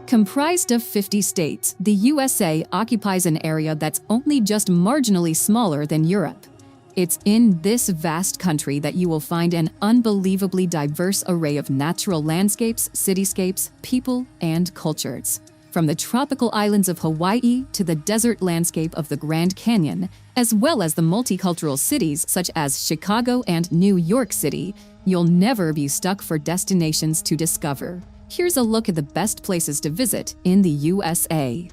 Comprised of 50 states, the USA occupies an area that's only just marginally smaller than Europe. It's in this vast country that you will find an unbelievably diverse array of natural landscapes, cityscapes, people, and cultures. From the tropical islands of Hawaii to the desert landscape of the Grand Canyon, as well as the multicultural cities such as Chicago and New York City, you'll never be stuck for destinations to discover. Here's a look at the best places to visit in the USA.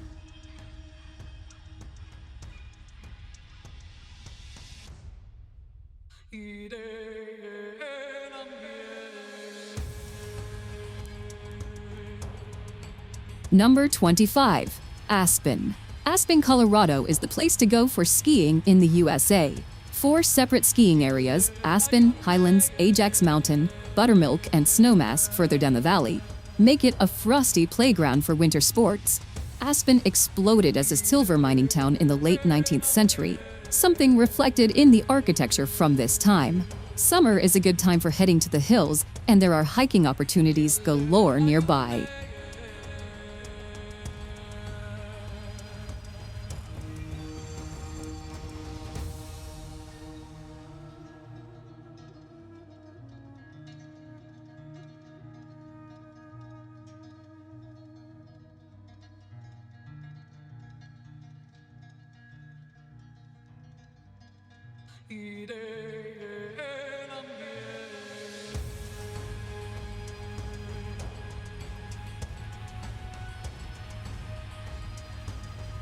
Number 25. Aspen. Aspen, Colorado is the place to go for skiing in the USA. 4 separate skiing areas, Aspen, Highlands, Ajax Mountain, Buttermilk, and Snowmass further down the valley, make it a frosty playground for winter sports. Aspen exploded as a silver mining town in the late 19th century, something reflected in the architecture from this time. Summer is a good time for heading to the hills, and there are hiking opportunities galore nearby.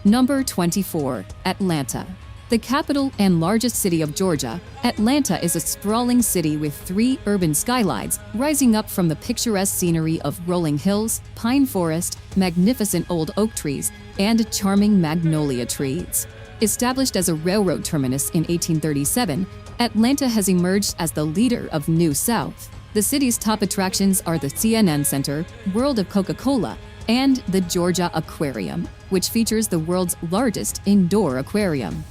Number 24. Atlanta. The capital and largest city of Georgia, Atlanta is a sprawling city with 3 urban skylines rising up from the picturesque scenery of rolling hills, pine forest, magnificent old oak trees, and charming magnolia trees. Established as a railroad terminus in 1837, Atlanta has emerged as the leader of New South. The city's top attractions are the CNN Center, World of Coca-Cola, and the Georgia Aquarium, which features the world's largest indoor aquarium.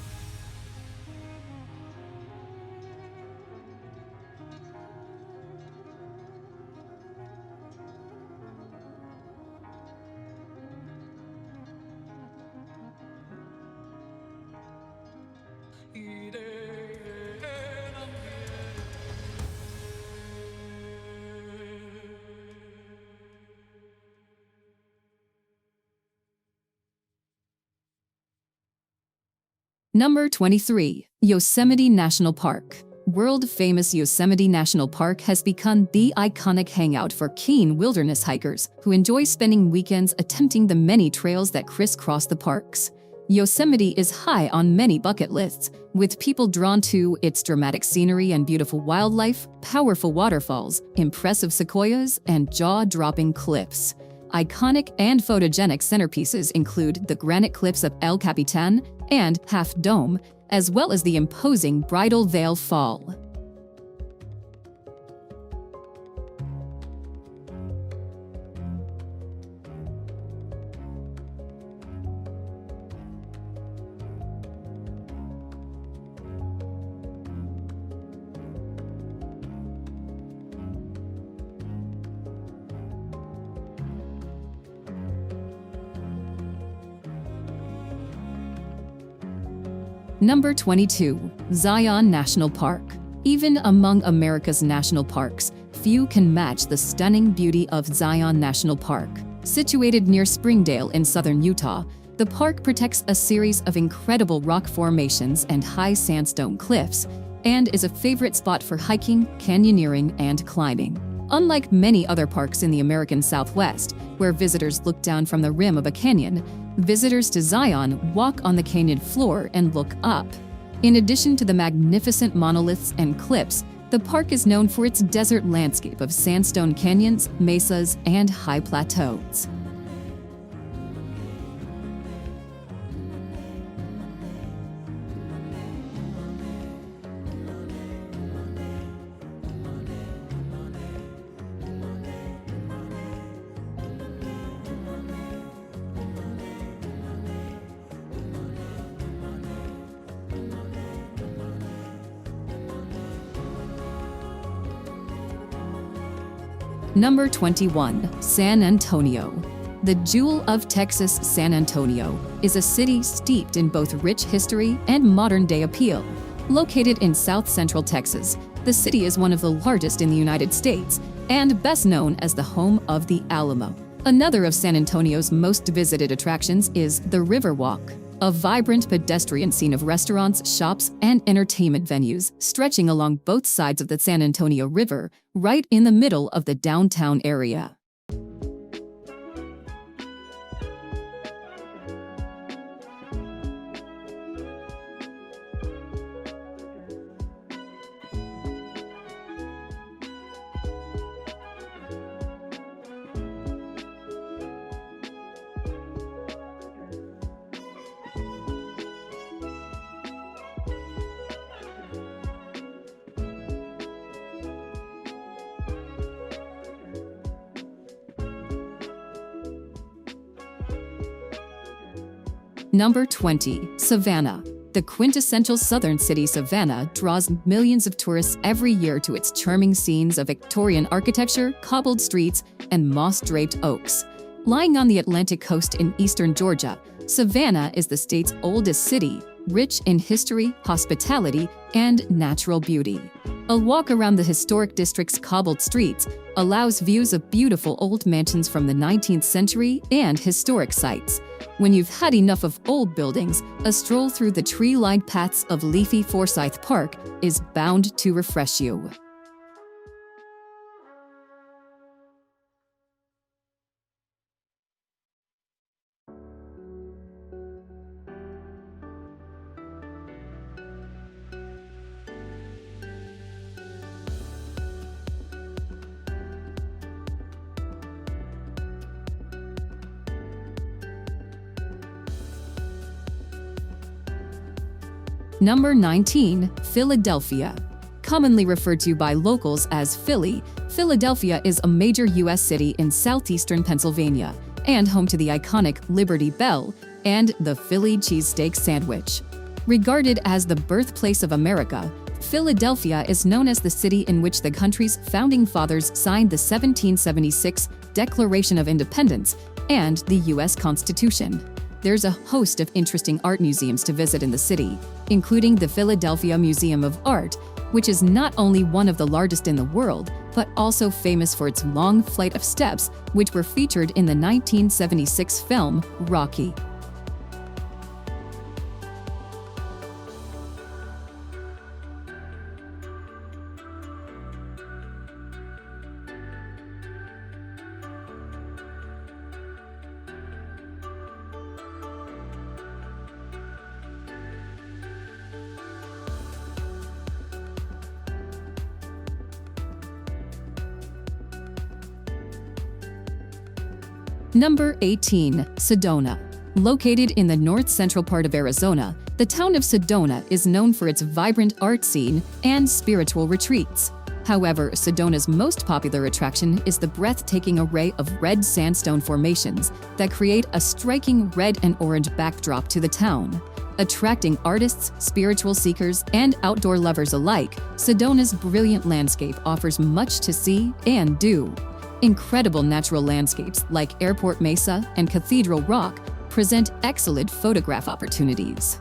Number 23. Yosemite National Park. World-famous Yosemite National Park has become the iconic hangout for keen wilderness hikers who enjoy spending weekends attempting the many trails that crisscross the parks. Yosemite is high on many bucket lists, with people drawn to its dramatic scenery and beautiful wildlife, powerful waterfalls, impressive sequoias, and jaw-dropping cliffs. Iconic and photogenic centerpieces include the granite cliffs of El Capitan and Half Dome, as well as the imposing Bridal Veil Fall. Number 22. Zion National Park. Even among America's national parks, few can match the stunning beauty of Zion National Park. Situated near Springdale in southern Utah, the park protects a series of incredible rock formations and high sandstone cliffs, and is a favorite spot for hiking, canyoneering, and climbing. Unlike many other parks in the American Southwest, where visitors look down from the rim of a canyon, visitors to Zion walk on the canyon floor and look up. In addition to the magnificent monoliths and cliffs, the park is known for its desert landscape of sandstone canyons, mesas, and high plateaus. Number 21. San Antonio. The jewel of Texas, San Antonio is a city steeped in both rich history and modern-day appeal. Located in south-central Texas, the city is one of the largest in the United States and best known as the home of the Alamo. Another of San Antonio's most visited attractions is the Riverwalk, a vibrant pedestrian scene of restaurants, shops, and entertainment venues stretching along both sides of the San Antonio River, right in the middle of the downtown area. Number 20. Savannah. The quintessential southern city Savannah draws millions of tourists every year to its charming scenes of Victorian architecture, cobbled streets, and moss-draped oaks. Lying on the Atlantic coast in eastern Georgia, Savannah is the state's oldest city, rich in history, hospitality, and natural beauty. A walk around the historic district's cobbled streets allows views of beautiful old mansions from the 19th century and historic sites. When you've had enough of old buildings, a stroll through the tree-lined paths of leafy Forsyth Park is bound to refresh you. Number 19. Philadelphia. Commonly referred to by locals as Philly, Philadelphia is a major U.S. city in southeastern Pennsylvania and home to the iconic Liberty Bell and the Philly cheesesteak sandwich. Regarded as the birthplace of America, Philadelphia is known as the city in which the country's founding fathers signed the 1776 Declaration of Independence and the U.S. Constitution. There's a host of interesting art museums to visit in the city, including the Philadelphia Museum of Art, which is not only one of the largest in the world, but also famous for its long flight of steps, which were featured in the 1976 film Rocky. Number 18. Sedona. Located in the north-central part of Arizona, the town of Sedona is known for its vibrant art scene and spiritual retreats. However, Sedona's most popular attraction is the breathtaking array of red sandstone formations that create a striking red and orange backdrop to the town. Attracting artists, spiritual seekers, and outdoor lovers alike, Sedona's brilliant landscape offers much to see and do. Incredible natural landscapes like Airport Mesa and Cathedral Rock present excellent photograph opportunities.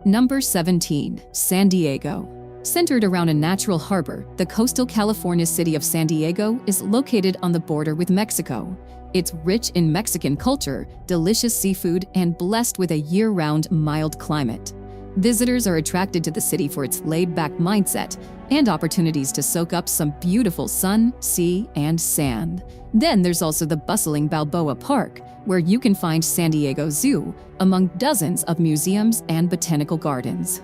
Number 17. San Diego. Centered around a natural harbor, the coastal California city of San Diego is located on the border with Mexico. It's rich in Mexican culture, delicious seafood, and blessed with a year-round mild climate. Visitors are attracted to the city for its laid-back mindset and opportunities to soak up some beautiful sun, sea, and sand. Then there's also the bustling Balboa Park, where you can find San Diego Zoo, among dozens of museums and botanical gardens.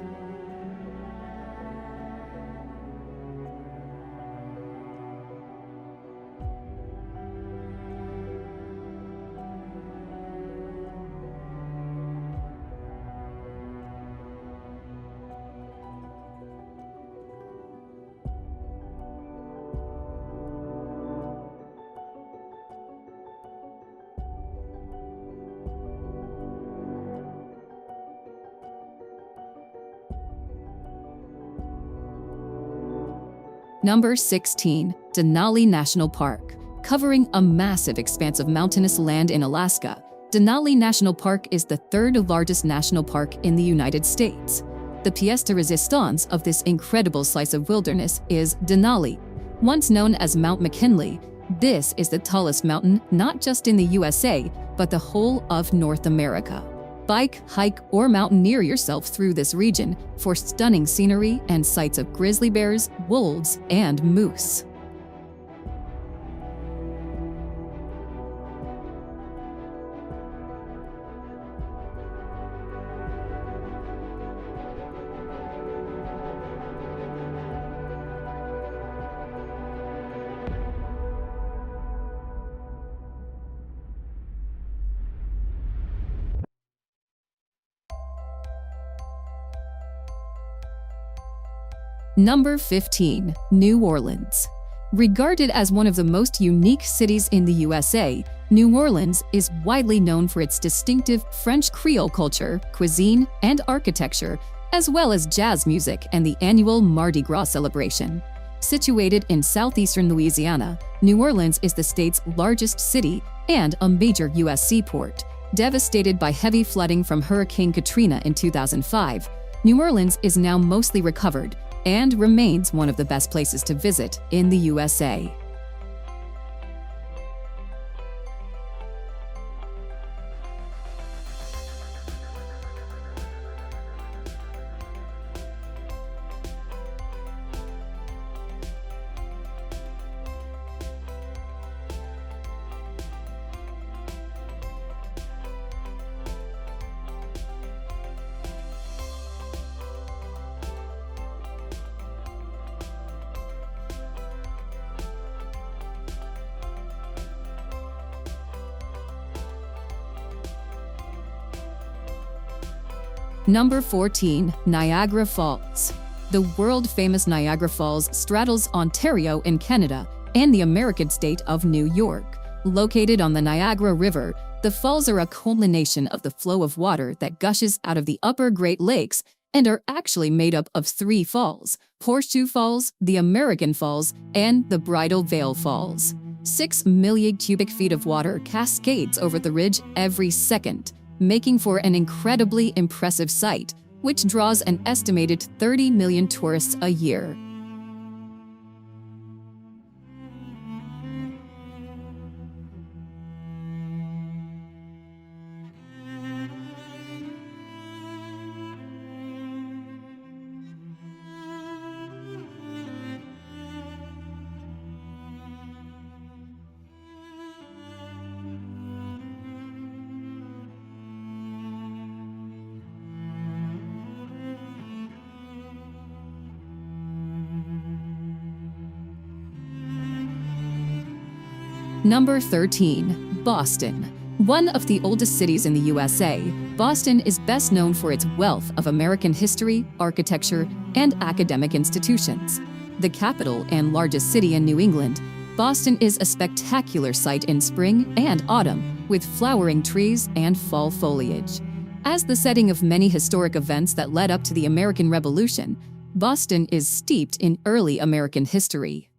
Number 16. Denali National Park. Covering a massive expanse of mountainous land in Alaska, Denali National Park is the third largest national park in the United States. The pièce de résistance of this incredible slice of wilderness is Denali. Once known as Mount McKinley, this is the tallest mountain not just in the USA, but the whole of North America. Bike, hike, or mountaineer yourself through this region for stunning scenery and sights of grizzly bears, wolves, and moose. Number 15. New Orleans. Regarded as one of the most unique cities in the USA, New Orleans is widely known for its distinctive French Creole culture, cuisine, and architecture, as well as jazz music and the annual Mardi Gras celebration. Situated in southeastern Louisiana, New Orleans is the state's largest city and a major U.S. seaport. Devastated by heavy flooding from Hurricane Katrina in 2005, New Orleans is now mostly recovered and remains one of the best places to visit in the USA. Number 14. Niagara Falls. The world-famous Niagara Falls straddles Ontario in Canada and the American state of New York. Located on the Niagara River, the falls are a culmination of the flow of water that gushes out of the upper Great Lakes and are actually made up of 3 falls: Horseshoe Falls, the American Falls, and the Bridal Veil Falls. 6 million cubic feet of water cascades over the ridge every second, making for an incredibly impressive sight, which draws an estimated 30 million tourists a year. Number 13. Boston. One of the oldest cities in the USA, Boston is best known for its wealth of American history, architecture, and academic institutions. The capital and largest city in New England, Boston is a spectacular sight in spring and autumn, with flowering trees and fall foliage. As the setting of many historic events that led up to the American Revolution, Boston is steeped in early American history.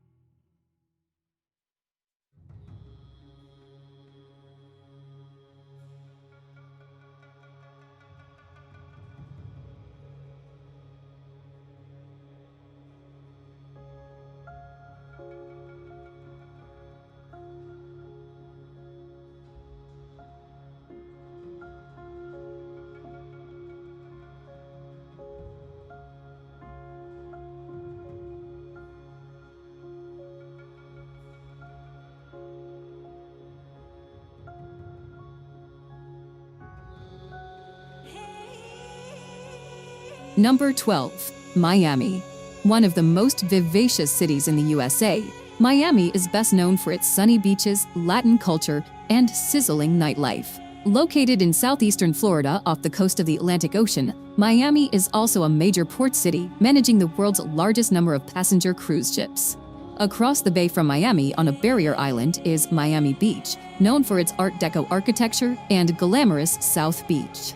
Number 12. Miami. One of the most vivacious cities in the USA, Miami is best known for its sunny beaches, Latin culture, and sizzling nightlife. Located in southeastern Florida off the coast of the Atlantic Ocean, Miami is also a major port city, managing the world's largest number of passenger cruise ships. Across the bay from Miami on a barrier island is Miami Beach, known for its Art Deco architecture and glamorous South Beach.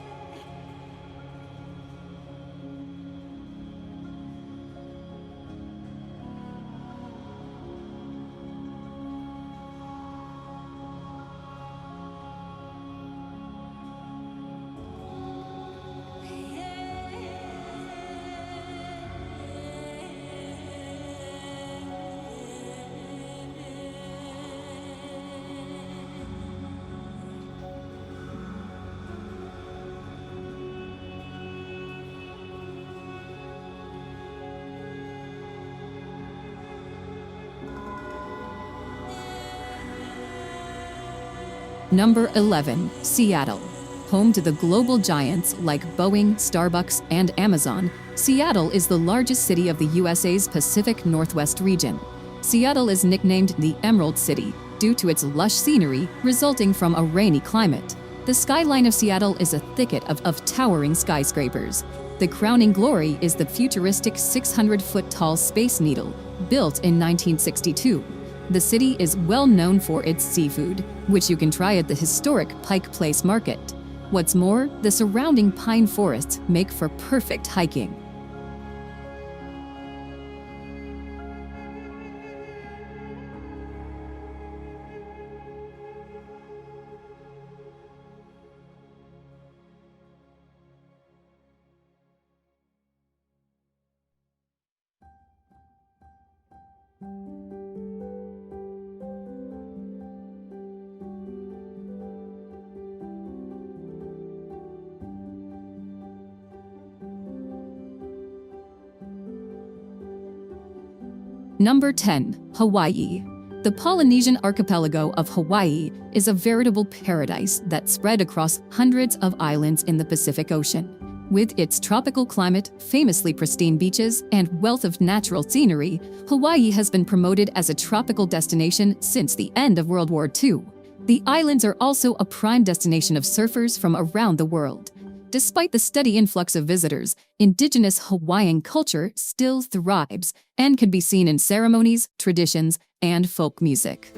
Number 11. Seattle. Home to the global giants like Boeing, Starbucks, and Amazon, Seattle is the largest city of the USA's Pacific Northwest region. Seattle is nicknamed the Emerald City due to its lush scenery resulting from a rainy climate. The skyline of Seattle is a thicket of towering skyscrapers. The crowning glory is the futuristic 600-foot-tall Space Needle, built in 1962. The city is well known for its seafood, which you can try at the historic Pike Place Market. What's more, the surrounding pine forests make for perfect hiking. Number 10. Hawaii. The Polynesian archipelago of Hawaii is a veritable paradise that spread across hundreds of islands in the Pacific Ocean. With its tropical climate, famously pristine beaches, and wealth of natural scenery, Hawaii has been promoted as a tropical destination since the end of World War II. The islands are also a prime destination of surfers from around the world. Despite the steady influx of visitors, indigenous Hawaiian culture still thrives and can be seen in ceremonies, traditions, and folk music.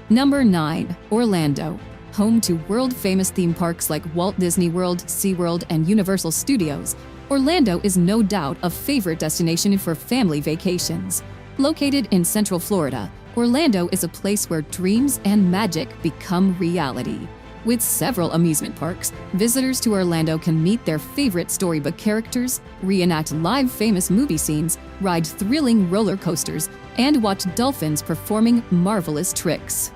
Number 9. Orlando. Home to world-famous theme parks like Walt Disney World, SeaWorld, and Universal Studios, Orlando is no doubt a favorite destination for family vacations. Located in Central Florida, Orlando is a place where dreams and magic become reality. With several amusement parks, visitors to Orlando can meet their favorite storybook characters, reenact live famous movie scenes, ride thrilling roller coasters, and watch dolphins performing marvelous tricks.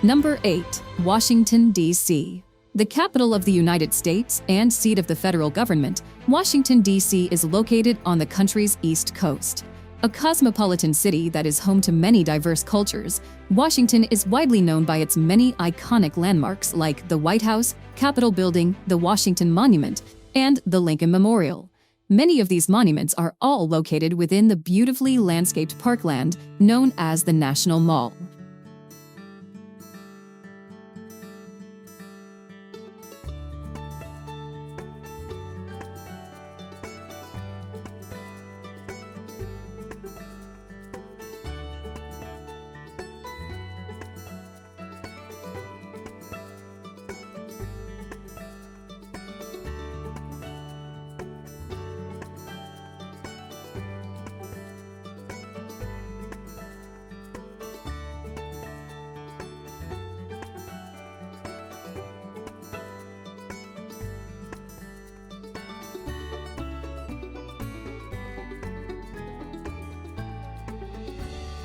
Number 8. Washington, D.C. The capital of the United States and seat of the federal government, Washington, D.C. is located on the country's East Coast. A cosmopolitan city that is home to many diverse cultures, Washington is widely known by its many iconic landmarks like the White House, Capitol Building, the Washington Monument, and the Lincoln Memorial. Many of these monuments are all located within the beautifully landscaped parkland known as the National Mall.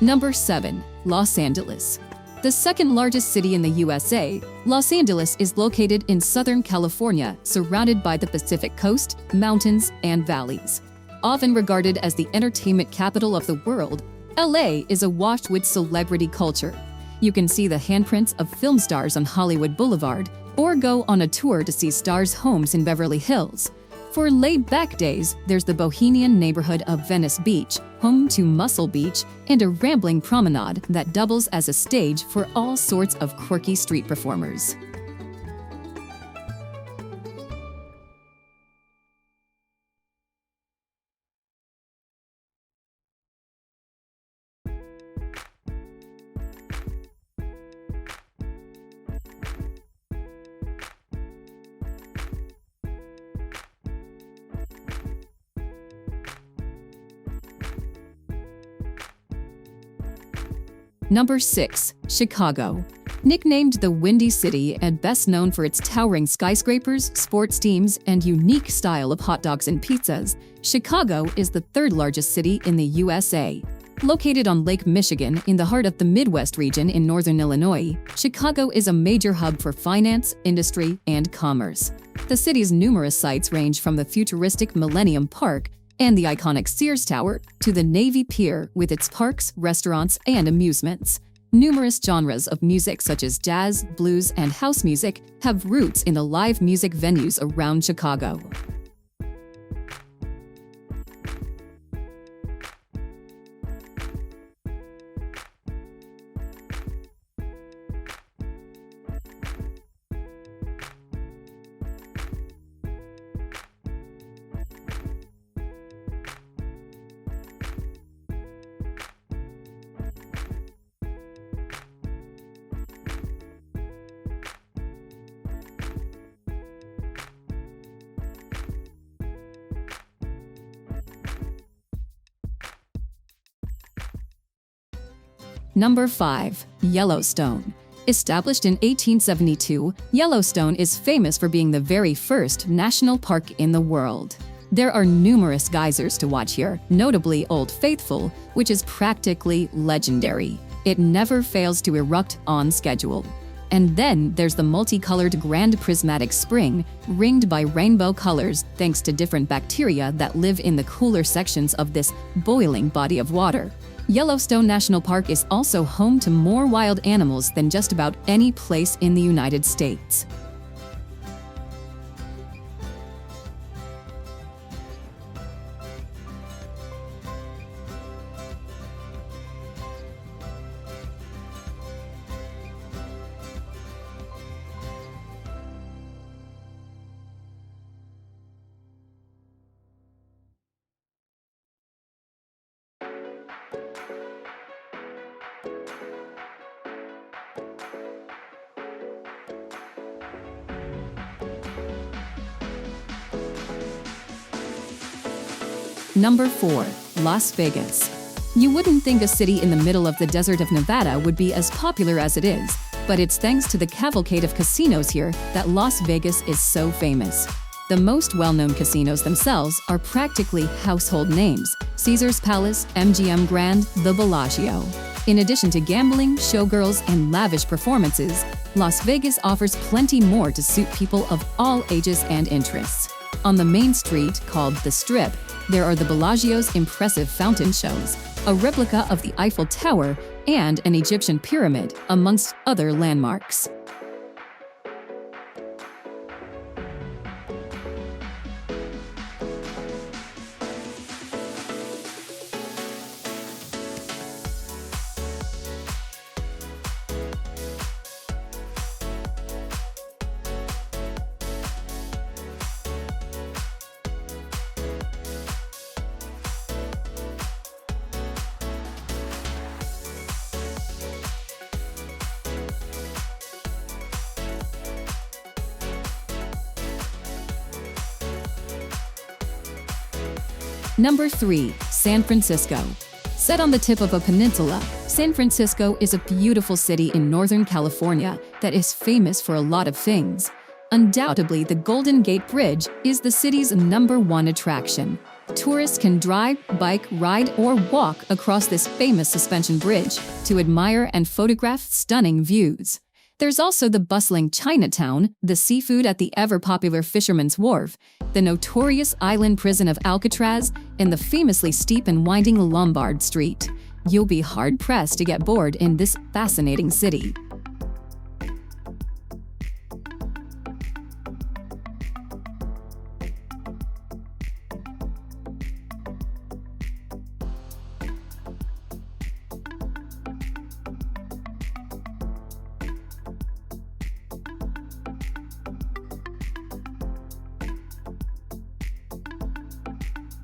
Number 7. Los Angeles. The second largest city in the USA, Los Angeles is located in Southern California, surrounded by the Pacific Coast, mountains, and valleys. Often regarded as the entertainment capital of the world, LA is awash with celebrity culture. You can see the handprints of film stars on Hollywood Boulevard, or go on a tour to see stars' homes in Beverly Hills. For laid-back days, there's the bohemian neighborhood of Venice Beach, home to Muscle Beach, and a rambling promenade that doubles as a stage for all sorts of quirky street performers. Number 6. Chicago. Nicknamed the Windy City and best known for its towering skyscrapers, sports teams, and unique style of hot dogs and pizzas, Chicago is the third largest city in the USA. Located on Lake Michigan in the heart of the Midwest region in northern Illinois, Chicago is a major hub for finance, industry, and commerce. The city's numerous sites range from the futuristic Millennium Park and the iconic Sears Tower to the Navy Pier with its parks, restaurants, and amusements. Numerous genres of music such as jazz, blues, and house music have roots in the live music venues around Chicago. Number 5. Yellowstone. Established in 1872, Yellowstone is famous for being the very first national park in the world. There are numerous geysers to watch here, notably Old Faithful, which is practically legendary. It never fails to erupt on schedule. And then there's the multicolored Grand Prismatic Spring, ringed by rainbow colors thanks to different bacteria that live in the cooler sections of this boiling body of water. Yellowstone National Park is also home to more wild animals than just about any place in the United States. Number 4. Las Vegas. You wouldn't think a city in the middle of the desert of Nevada would be as popular as it is, but it's thanks to the cavalcade of casinos here that Las Vegas is so famous. The most well-known casinos themselves are practically household names: Caesars Palace, MGM Grand, the Bellagio. In addition to gambling, showgirls, and lavish performances, Las Vegas offers plenty more to suit people of all ages and interests. On the main street, called the Strip, there are the Bellagio's impressive fountain shows, a replica of the Eiffel Tower, and an Egyptian pyramid, amongst other landmarks. Number 3. San Francisco. Set on the tip of a peninsula, San Francisco is a beautiful city in Northern California that is famous for a lot of things. Undoubtedly, the Golden Gate Bridge is the city's #1 attraction. Tourists can drive, bike, ride, or walk across this famous suspension bridge to admire and photograph stunning views. There's also the bustling Chinatown, the seafood at the ever-popular Fisherman's Wharf, the notorious island prison of Alcatraz, and the famously steep and winding Lombard Street. You'll be hard-pressed to get bored in this fascinating city.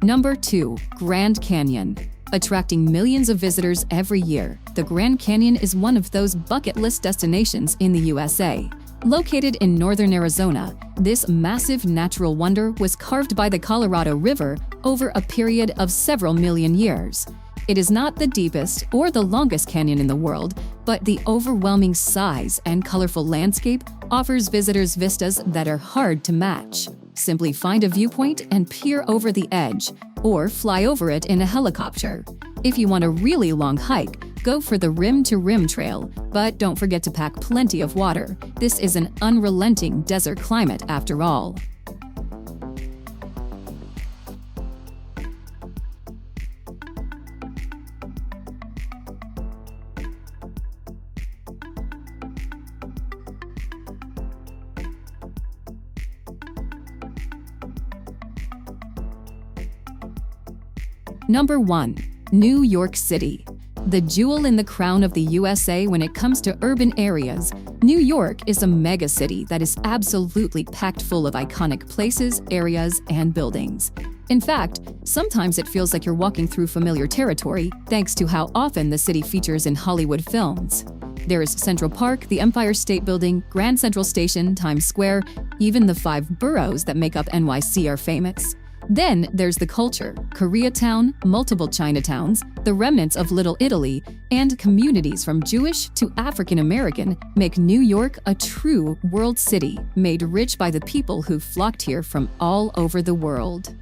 Number 2. Grand Canyon. Attracting millions of visitors every year, the Grand Canyon is one of those bucket list destinations in the USA. Located in northern Arizona, this massive natural wonder was carved by the Colorado River over a period of several million years. It is not the deepest or the longest canyon in the world, but the overwhelming size and colorful landscape offers visitors vistas that are hard to match. Simply find a viewpoint and peer over the edge, or fly over it in a helicopter. If you want a really long hike, go for the Rim to Rim Trail, but don't forget to pack plenty of water. This is an unrelenting desert climate after all. Number 1. New York City. The jewel in the crown of the USA when it comes to urban areas, New York is a mega city that is absolutely packed full of iconic places, areas, and buildings. In fact, sometimes it feels like you're walking through familiar territory thanks to how often the city features in Hollywood films. There is Central Park, the Empire State Building, Grand Central Station, Times Square, even the 5 boroughs that make up NYC are famous. Then there's the culture: Koreatown, multiple Chinatowns, the remnants of Little Italy, and communities from Jewish to African American make New York a true world city, made rich by the people who flocked here from all over the world.